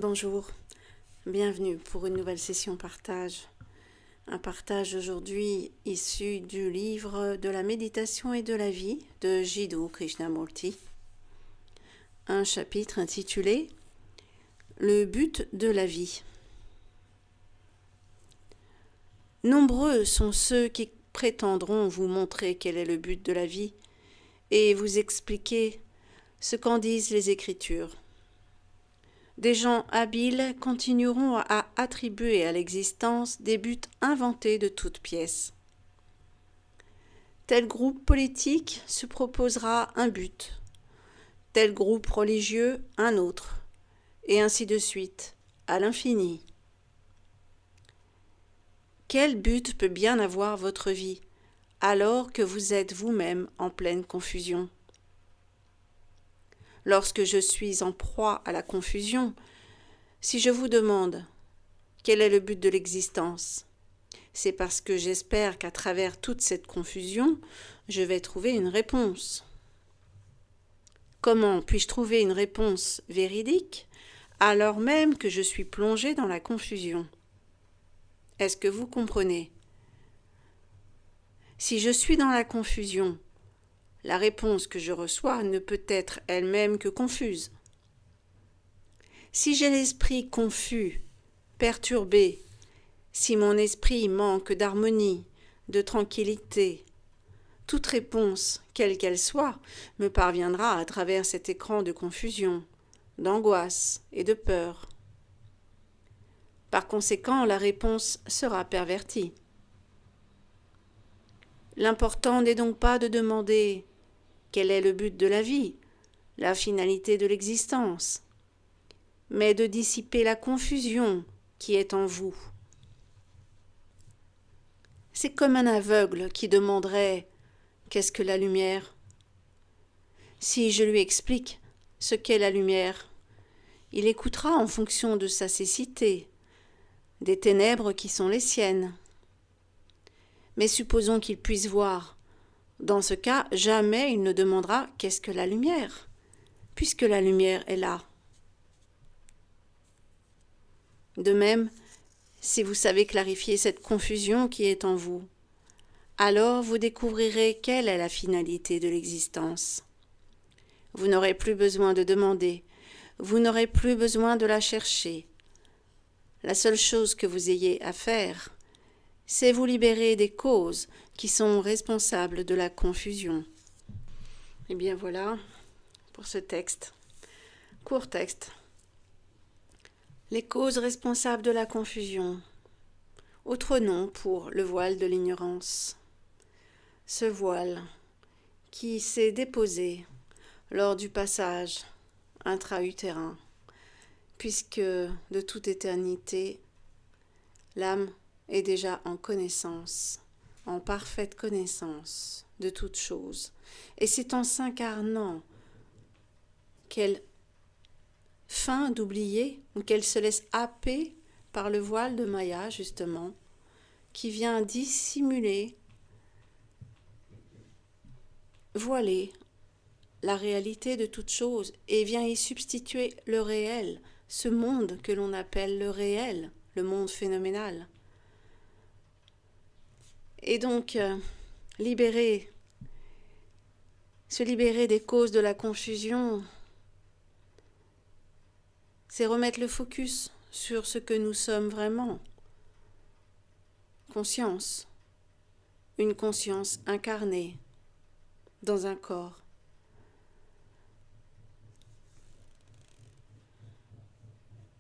Bonjour, bienvenue pour une nouvelle session partage. Un partage aujourd'hui issu du livre de la méditation et de la vie de Jiddu Krishnamurti. Un chapitre intitulé Le but de la vie. Nombreux sont ceux qui prétendront vous montrer quel est le but de la vie et vous expliquer ce qu'en disent les Écritures. Des gens habiles continueront à attribuer à l'existence des buts inventés de toutes pièces. Tel groupe politique se proposera un but, tel groupe religieux un autre, et ainsi de suite, à l'infini. Quel but peut bien avoir votre vie, alors que vous êtes vous-même en pleine confusion ? Lorsque je suis en proie à la confusion, si je vous demande quel est le but de l'existence, c'est parce que j'espère qu'à travers toute cette confusion, je vais trouver une réponse. Comment puis-je trouver une réponse véridique alors même que je suis plongé dans la confusion ? Est-ce que vous comprenez ? Si je suis dans la confusion, la réponse que je reçois ne peut être elle-même que confuse. Si j'ai l'esprit confus, perturbé, si mon esprit manque d'harmonie, de tranquillité, toute réponse, quelle qu'elle soit, me parviendra à travers cet écran de confusion, d'angoisse et de peur. Par conséquent, la réponse sera pervertie. L'important n'est donc pas de demander quel est le but de la vie, la finalité de l'existence, mais de dissiper la confusion qui est en vous. C'est comme un aveugle qui demanderait « Qu'est-ce que la lumière ?» Si je lui explique ce qu'est la lumière, il écoutera en fonction de sa cécité, des ténèbres qui sont les siennes. Mais supposons qu'il puisse voir. Dans ce cas, jamais il ne demandera « Qu'est-ce que la lumière ?» puisque la lumière est là. De même, si vous savez clarifier cette confusion qui est en vous, alors vous découvrirez quelle est la finalité de l'existence. Vous n'aurez plus besoin de demander, vous n'aurez plus besoin de la chercher. La seule chose que vous ayez à faire, c'est vous libérer des causes qui sont responsables de la confusion. Et bien voilà pour ce texte, court texte. Les causes responsables de la confusion. Autre nom pour le voile de l'ignorance. Ce voile qui s'est déposé lors du passage intra-utérin, puisque de toute éternité, l'âme est déjà en connaissance, en parfaite connaissance de toute chose. Et c'est en s'incarnant qu'elle feint d'oublier ou qu'elle se laisse happer par le voile de Maya, justement, qui vient dissimuler, voiler la réalité de toute chose et vient y substituer le réel, ce monde que l'on appelle le réel, le monde phénoménal. Et donc, se libérer des causes de la confusion, c'est remettre le focus sur ce que nous sommes vraiment. Conscience, une conscience incarnée dans un corps.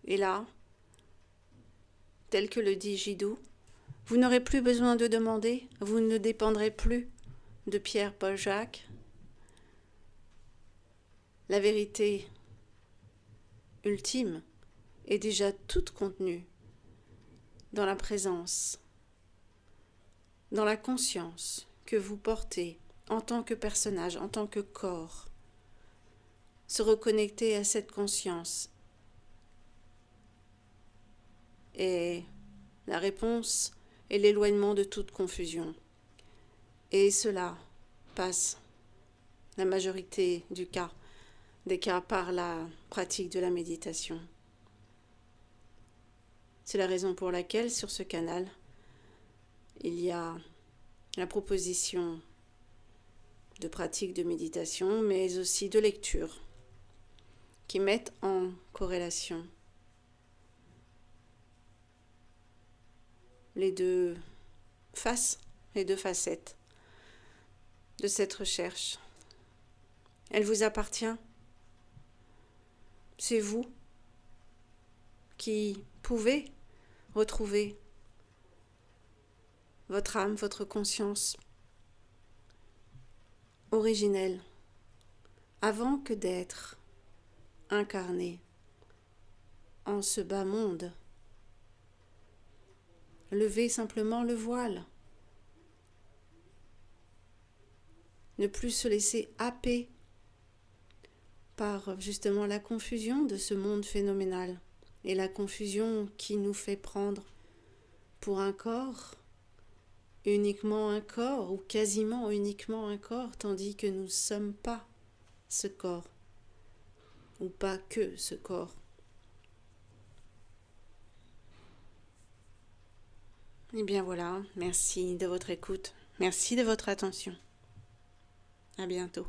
Et là, tel que le dit Jiddu, vous n'aurez plus besoin de demander, vous ne dépendrez plus de Pierre, Paul, Jacques. La vérité ultime est déjà toute contenue dans la présence, dans la conscience que vous portez en tant que personnage, en tant que corps. Se reconnecter à cette conscience. Et la réponse est l'éloignement de toute confusion. Et cela passe, la majorité des cas par la pratique de la méditation. C'est la raison pour laquelle sur ce canal, il y a la proposition de pratiques de méditation, mais aussi de lecture qui mettent en corrélation les deux faces, les deux facettes de cette recherche. Elle vous appartient. C'est vous qui pouvez retrouver votre âme, votre conscience originelle avant que d'être incarné en ce bas monde. Levez simplement le voile. Ne plus se laisser happer par justement la confusion de ce monde phénoménal et la confusion qui nous fait prendre pour un corps, uniquement un corps ou quasiment uniquement un corps, tandis que nous ne sommes pas ce corps ou pas que ce corps. Et bien voilà, merci de votre écoute, merci de votre attention. À bientôt.